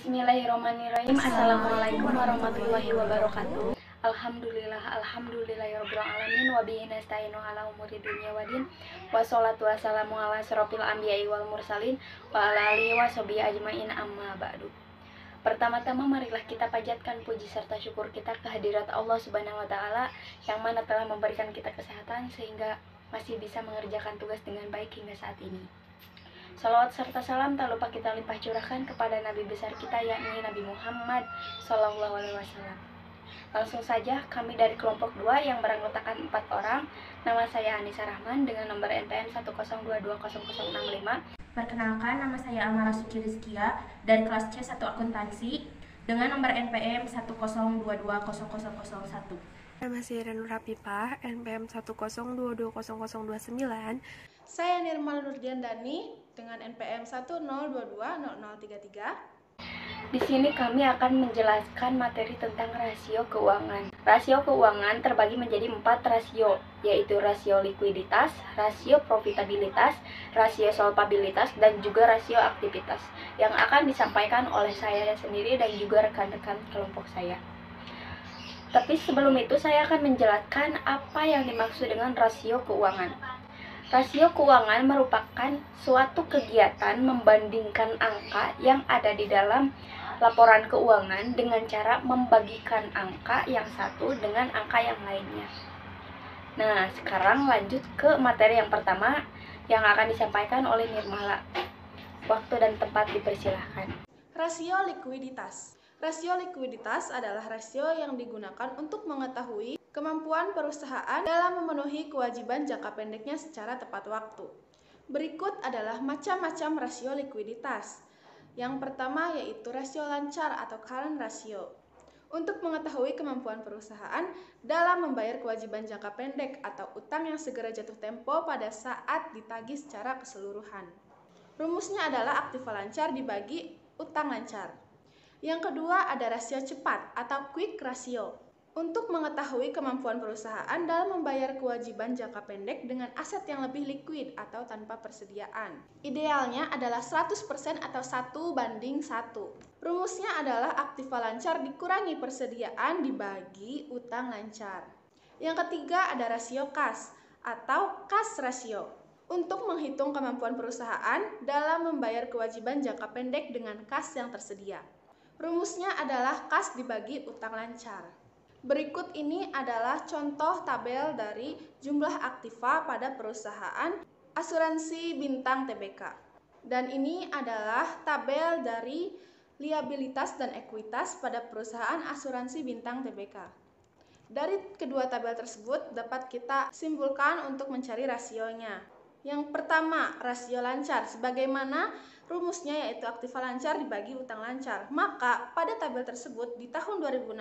Bismillahirrahmanirrahim. Assalamualaikum warahmatullahi wabarakatuh. Alhamdulillahirabbil alamin wa bihi nasta'inu ala umuri dunya waddin. Wassalatu wassalamu ala asyrofil anbiya'i wal mursalin wa ala alihi washabihi ajmain, amma ba'du. Pertama-tama marilah kita panjatkan puji serta syukur kita kehadirat Allah Subhanahu wa taala yang mana telah memberikan kita kesehatan sehingga masih bisa mengerjakan tugas dengan baik hingga saat ini. Salawat serta salam tak lupa kita limpah curahkan kepada Nabi besar kita yakni Nabi Muhammad Sallallahu Alaihi Wasallam. Langsung saja, kami dari kelompok 2 yang beranggotakan 4 orang. Nama saya Anissa Rahman dengan nomor NPM 102200065. Perkenalkan, nama saya Amara Suci Rizkia dari kelas C1 Akuntansi dengan nomor NPM 102200001. Nama saya Renur Rapipah, NPM 102200029. Saya Nirmal Nurdiandani dengan NPM 102200033. Di sini kami akan menjelaskan materi tentang rasio keuangan. Rasio keuangan terbagi menjadi 4 rasio, yaitu rasio likuiditas, rasio profitabilitas, rasio solvabilitas, dan juga rasio aktivitas yang akan disampaikan oleh saya sendiri dan juga rekan-rekan kelompok saya. Tapi sebelum itu saya akan menjelaskan apa yang dimaksud dengan rasio keuangan. Rasio keuangan merupakan suatu kegiatan membandingkan angka yang ada di dalam laporan keuangan dengan cara membagikan angka yang satu dengan angka yang lainnya. Nah, sekarang lanjut ke materi yang pertama yang akan disampaikan oleh Nirmala. Waktu dan tempat dipersilahkan. Rasio likuiditas. Rasio likuiditas adalah rasio yang digunakan untuk mengetahui kemampuan perusahaan dalam memenuhi kewajiban jangka pendeknya secara tepat waktu. Berikut adalah macam-macam rasio likuiditas. Yang pertama yaitu rasio lancar atau current ratio. Untuk mengetahui kemampuan perusahaan dalam membayar kewajiban jangka pendek atau utang yang segera jatuh tempo pada saat ditagih secara keseluruhan. Rumusnya adalah aktiva lancar dibagi utang lancar. Yang kedua ada rasio cepat atau quick ratio. Untuk mengetahui kemampuan perusahaan dalam membayar kewajiban jangka pendek dengan aset yang lebih liquid atau tanpa persediaan. Idealnya adalah 100% atau 1:1. Rumusnya adalah aktiva lancar dikurangi persediaan dibagi utang lancar. Yang ketiga ada rasio kas atau cash ratio. Untuk menghitung kemampuan perusahaan dalam membayar kewajiban jangka pendek dengan kas yang tersedia. Rumusnya adalah kas dibagi utang lancar. Berikut ini adalah contoh tabel dari jumlah aktiva pada perusahaan asuransi bintang TBK. Dan ini adalah tabel dari liabilitas dan ekuitas pada perusahaan asuransi bintang TBK. Dari kedua tabel tersebut dapat kita simpulkan untuk mencari rasionya. Yang pertama, rasio lancar. Sebagaimana rumusnya yaitu aktiva lancar dibagi utang lancar. Maka pada tabel tersebut di tahun 2016,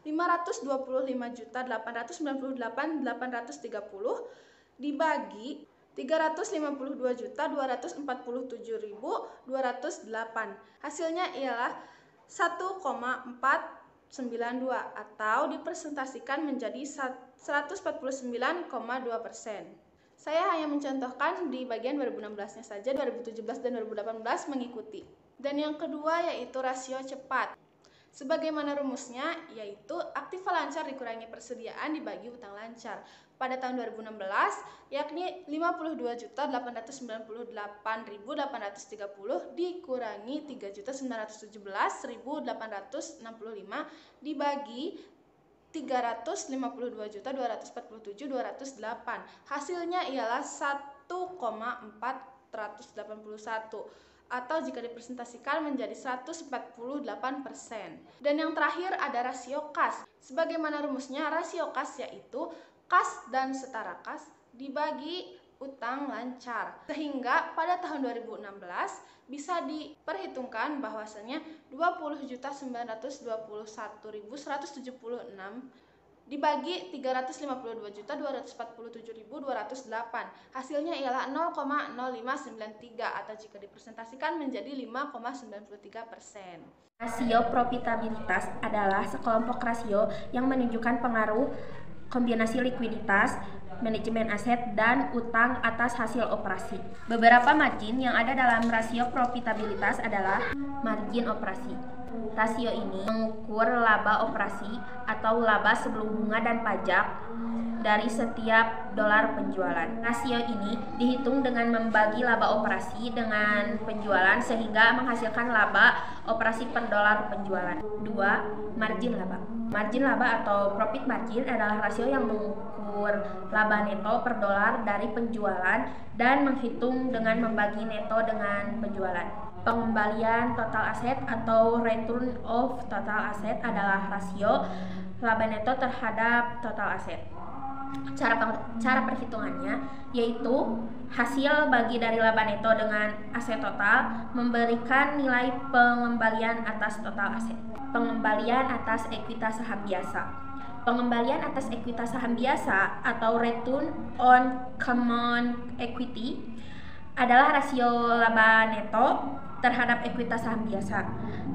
525.898.830 dibagi 352.247.208. Hasilnya ialah 1,492 atau dipresentasikan menjadi 149,2%. Saya hanya mencontohkan di bagian 2016-nya saja, 2017 dan 2018 mengikuti. Dan yang kedua yaitu rasio cepat. Sebagaimana rumusnya yaitu aktiva lancar dikurangi persediaan dibagi utang lancar. Pada tahun 2016 yakni 52.898.830 dikurangi 3.917.865 dibagi 352.247.208. Hasilnya ialah 1,481 atau jika dipresentasikan menjadi 148%. Dan yang terakhir ada rasio kas. Sebagaimana rumusnya, rasio kas yaitu kas dan setara kas dibagi utang lancar. Sehingga pada tahun 2016 bisa diperhitungkan bahwasanya 20.921.176 dibagi 352.247.208. Hasilnya ialah 0,0593 atau jika dipresentasikan menjadi 5,93%. Rasio profitabilitas adalah sekelompok rasio yang menunjukkan pengaruh kombinasi likuiditas, manajemen aset, dan utang atas hasil operasi. Beberapa margin yang ada dalam rasio profitabilitas adalah margin operasi. Rasio ini mengukur laba operasi atau laba sebelum bunga dan pajak dari setiap dolar penjualan. Rasio ini dihitung dengan membagi laba operasi dengan penjualan sehingga menghasilkan laba operasi per dolar penjualan. 2. Margin laba. Margin laba atau profit margin adalah rasio yang mengukur laba neto per dolar dari penjualan dan menghitung dengan membagi neto dengan penjualan. Pengembalian total aset atau return of total asset adalah rasio laba neto terhadap total aset. Cara perhitungannya yaitu hasil bagi dari laba neto dengan aset total memberikan nilai pengembalian atas total aset. Pengembalian atas ekuitas saham biasa. Pengembalian atas ekuitas saham biasa atau return on common equity adalah rasio laba neto terhadap ekuitas saham biasa.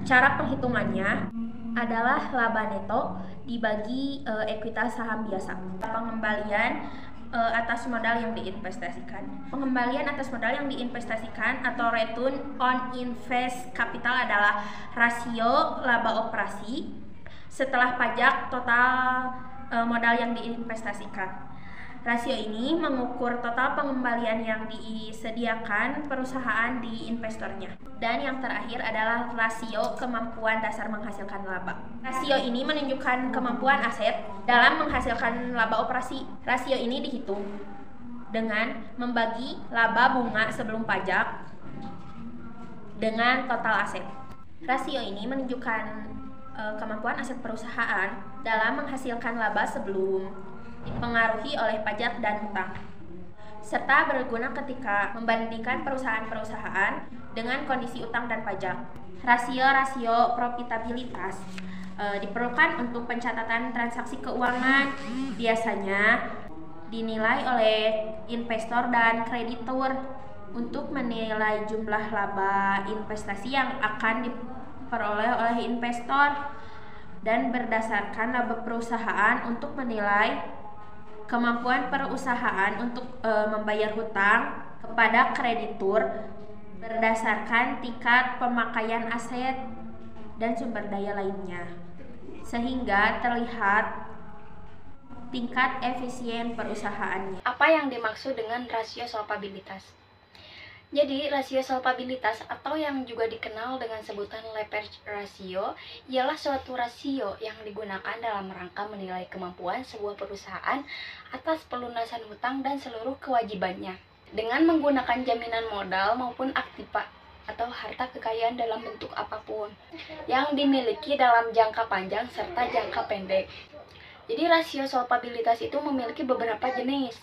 Cara perhitungannya adalah laba neto dibagi ekuitas saham biasa. Pengembalian atas modal yang diinvestasikan. Pengembalian atas modal yang diinvestasikan atau return on invest capital adalah rasio laba operasi setelah pajak total modal yang diinvestasikan. Rasio ini mengukur total pengembalian yang disediakan perusahaan di investornya. Dan yang terakhir adalah rasio kemampuan dasar menghasilkan laba. Rasio ini menunjukkan kemampuan aset dalam menghasilkan laba operasi. Rasio ini dihitung dengan membagi laba bunga sebelum pajak dengan total aset. Rasio ini menunjukkan kemampuan aset perusahaan dalam menghasilkan laba sebelum dipengaruhi oleh pajak dan hutang, serta berguna ketika membandingkan perusahaan-perusahaan dengan kondisi utang dan pajak. Rasio-rasio profitabilitas diperlukan untuk pencatatan transaksi keuangan, biasanya dinilai oleh investor dan kreditur untuk menilai jumlah laba investasi yang akan diperoleh oleh investor dan berdasarkan laba perusahaan untuk menilai kemampuan perusahaan untuk membayar hutang kepada kreditur berdasarkan tingkat pemakaian aset dan sumber daya lainnya, sehingga terlihat tingkat efisien perusahaannya. Apa yang dimaksud dengan rasio solvabilitas? Jadi, rasio solvabilitas atau yang juga dikenal dengan sebutan leverage ratio ialah suatu rasio yang digunakan dalam rangka menilai kemampuan sebuah perusahaan atas pelunasan hutang dan seluruh kewajibannya dengan menggunakan jaminan modal maupun aktiva atau harta kekayaan dalam bentuk apapun yang dimiliki dalam jangka panjang serta jangka pendek. Jadi, rasio solvabilitas itu memiliki beberapa jenis.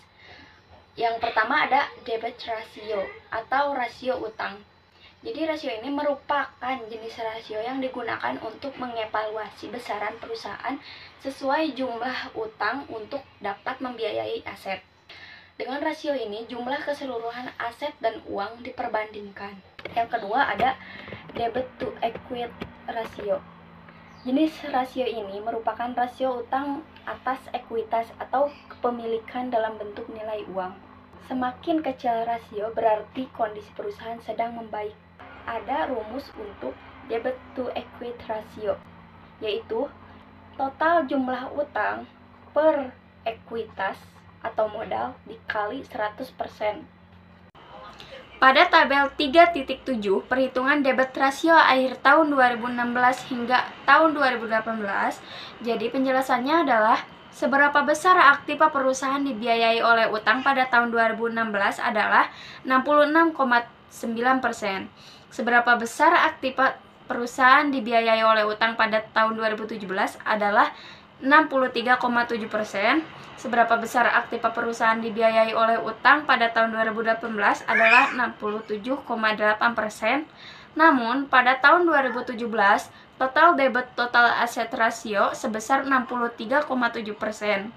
Yang pertama ada debt ratio atau rasio utang. Jadi rasio ini merupakan jenis rasio yang digunakan untuk mengevaluasi besaran perusahaan sesuai jumlah utang untuk dapat membiayai aset. Dengan rasio ini jumlah keseluruhan aset dan uang diperbandingkan. Yang kedua ada debit to equity ratio. Jenis rasio ini merupakan rasio utang atas ekuitas atau kepemilikan dalam bentuk nilai uang. Semakin kecil rasio berarti kondisi perusahaan sedang membaik. Ada rumus untuk debit to equity ratio, yaitu total jumlah utang per ekuitas atau modal dikali 100%. Pada tabel 3.7, perhitungan debit rasio akhir tahun 2016 hingga tahun 2018, jadi penjelasannya adalah seberapa besar aktiva perusahaan dibiayai oleh utang pada tahun 2016 adalah 66,9%. Seberapa besar aktiva perusahaan dibiayai oleh utang pada tahun 2017 adalah 63,7%. Seberapa besar aktiva perusahaan dibiayai oleh utang pada tahun 2018 adalah 67,8%. Namun, pada tahun 2017, total debit total aset rasio sebesar 63,7%.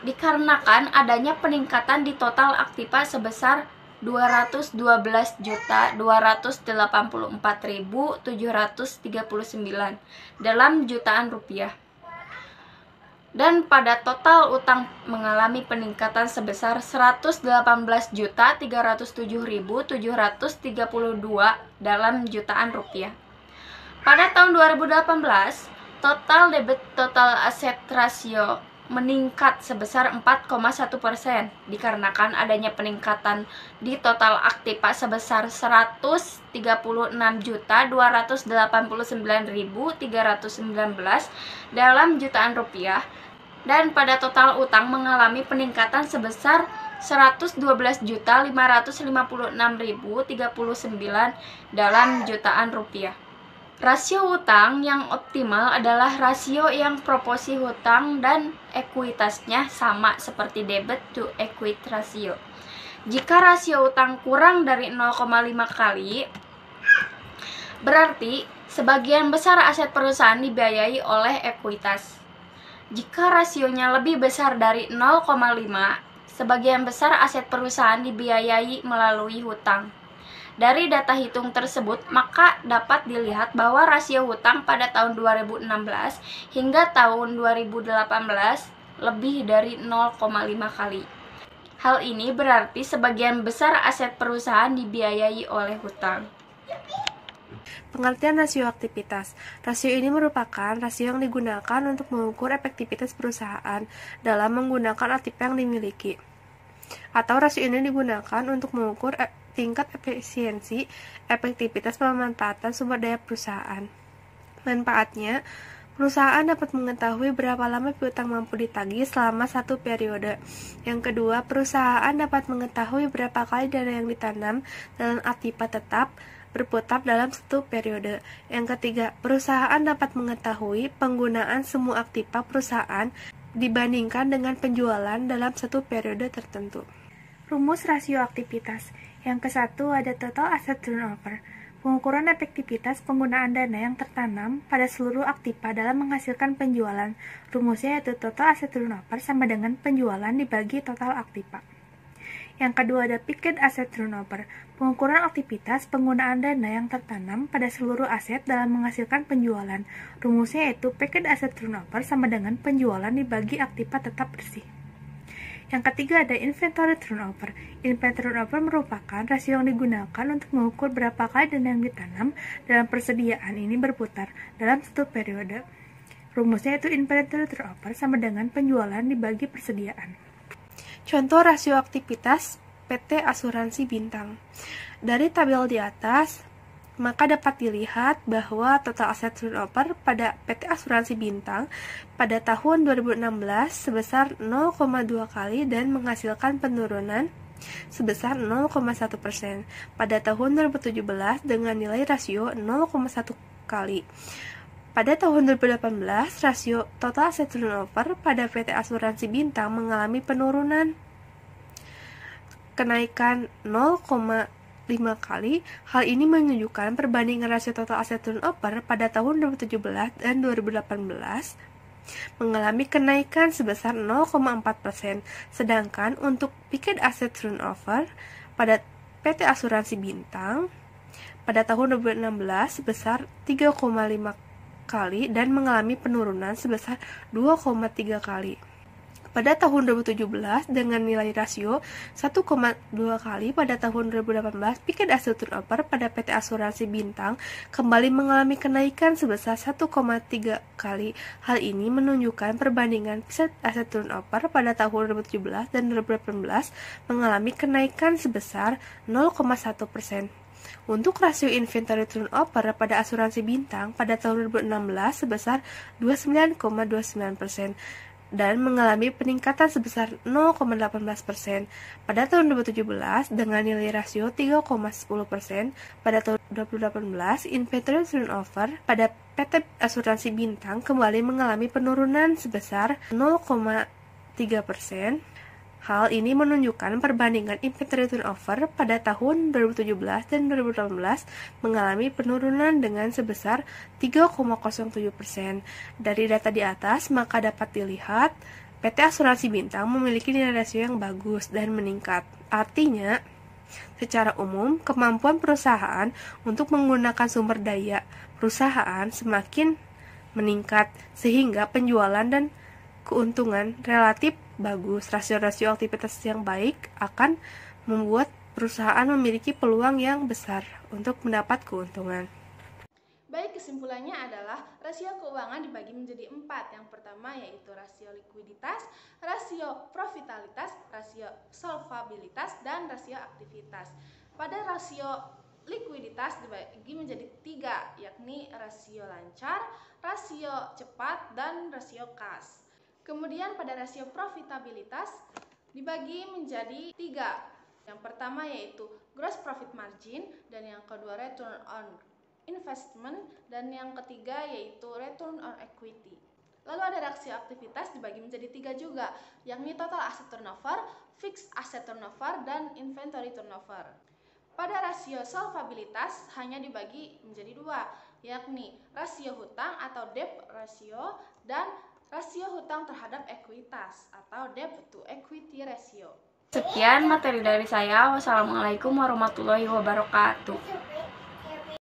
Dikarenakan adanya peningkatan di total aktiva sebesar 212.284.739 dalam jutaan rupiah. Dan pada total utang mengalami peningkatan sebesar 118.307.732 dalam jutaan rupiah. Pada tahun 2018, total debit total aset rasio meningkat sebesar 4,1% dikarenakan adanya peningkatan di total aktiva sebesar 136.289.319 dalam jutaan rupiah, dan pada total utang mengalami peningkatan sebesar 112.556.039 dalam jutaan rupiah. Rasio utang yang optimal adalah rasio yang proporsi hutang dan ekuitasnya sama seperti debit to equity ratio. Jika rasio utang kurang dari 0,5 kali, berarti sebagian besar aset perusahaan dibiayai oleh ekuitas. Jika rasionya lebih besar dari 0,5, sebagian besar aset perusahaan dibiayai melalui hutang. Dari data hitung tersebut, maka dapat dilihat bahwa rasio hutang pada tahun 2016 hingga tahun 2018 lebih dari 0,5 kali. Hal ini berarti sebagian besar aset perusahaan dibiayai oleh hutang. Pengertian rasio aktivitas. Rasio ini merupakan rasio yang digunakan untuk mengukur efektivitas perusahaan dalam menggunakan aktiva yang dimiliki. Atau rasio ini digunakan untuk mengukur tingkat efisiensi, efektivitas pemanfaatan sumber daya perusahaan. Manfaatnya, perusahaan dapat mengetahui berapa lama piutang mampu ditagih selama satu periode. Yang kedua, perusahaan dapat mengetahui berapa kali dana yang ditanam dalam aktiva tetap berputar dalam satu periode. Yang ketiga, perusahaan dapat mengetahui penggunaan semua aktiva perusahaan dibandingkan dengan penjualan dalam satu periode tertentu. Rumus rasio aktivitas. Yang ke-1 ada total asset turnover. Pengukuran efektivitas penggunaan dana yang tertanam pada seluruh aktiva dalam menghasilkan penjualan. Rumusnya yaitu total asset turnover sama dengan penjualan dibagi total aktiva. Yang kedua ada picked asset turnover. Pengukuran aktivitas penggunaan dana yang tertanam pada seluruh aset dalam menghasilkan penjualan. Rumusnya yaitu picked asset turnover sama dengan penjualan dibagi aktiva tetap bersih. Yang ketiga ada inventory turnover. Inventory turnover merupakan rasio yang digunakan untuk mengukur berapa kali dana yang ditanam dalam persediaan ini berputar dalam satu periode. Rumusnya yaitu inventory turnover sama dengan penjualan dibagi persediaan. Contoh rasio aktivitas PT Asuransi Bintang. Dari tabel di atas, maka dapat dilihat bahwa total aset turnover pada PT Asuransi Bintang pada tahun 2016 sebesar 0,2 kali dan menghasilkan penurunan sebesar 0,1%. Pada tahun 2017 dengan nilai rasio 0,1 kali. Pada tahun 2018, rasio total aset turnover pada PT Asuransi Bintang mengalami penurunan kenaikan 0,5 kali. Hal ini menunjukkan perbandingan rasio total aset turnover pada tahun 2017 dan 2018 mengalami kenaikan sebesar 0,4%, sedangkan untuk picked asset turnover pada PT Asuransi Bintang pada tahun 2016 sebesar 3,5 kali dan mengalami penurunan sebesar 2,3 kali. Pada tahun 2017 dengan nilai rasio 1,2 kali, pada tahun 2018 picked asset turnover pada PT Asuransi Bintang kembali mengalami kenaikan sebesar 1,3 kali. Hal ini menunjukkan perbandingan picked asset turnover pada tahun 2017 dan 2018 mengalami kenaikan sebesar 0,1%. Untuk rasio inventory turnover pada Asuransi Bintang pada tahun 2016 sebesar 29,29%. Dan mengalami peningkatan sebesar 0,18% pada tahun 2017 dengan nilai rasio 3,10%. Pada tahun 2018, inventory turnover pada PT Asuransi Bintang kembali mengalami penurunan sebesar 0,3%. Hal ini menunjukkan perbandingan inventory turnover pada tahun 2017 dan 2018 mengalami penurunan dengan sebesar 3,07%. Dari data di atas, maka dapat dilihat PT Asuransi Bintang memiliki nilai rasio yang bagus dan meningkat. Artinya, secara umum, kemampuan perusahaan untuk menggunakan sumber daya perusahaan semakin meningkat, sehingga penjualan dan keuntungan relatif bagus. Rasio-rasio aktivitas yang baik akan membuat perusahaan memiliki peluang yang besar untuk mendapat keuntungan. Baik, kesimpulannya adalah rasio keuangan dibagi menjadi 4. Yang pertama yaitu rasio likuiditas, rasio profitabilitas, rasio solvabilitas, dan rasio aktivitas. Pada rasio likuiditas dibagi menjadi 3, yakni rasio lancar, rasio cepat, dan rasio kas. Kemudian pada rasio profitabilitas dibagi menjadi 3. Yang pertama yaitu gross profit margin, dan yang kedua return on investment, dan yang ketiga yaitu return on equity. Lalu ada rasio aktivitas dibagi menjadi 3 juga, yakni total asset turnover, fixed asset turnover, dan inventory turnover. Pada rasio solvabilitas hanya dibagi menjadi 2, yakni rasio hutang atau debt ratio dan rasio hutang terhadap ekuitas atau debt to equity ratio. Sekian materi dari saya. Wassalamualaikum warahmatullahi wabarakatuh.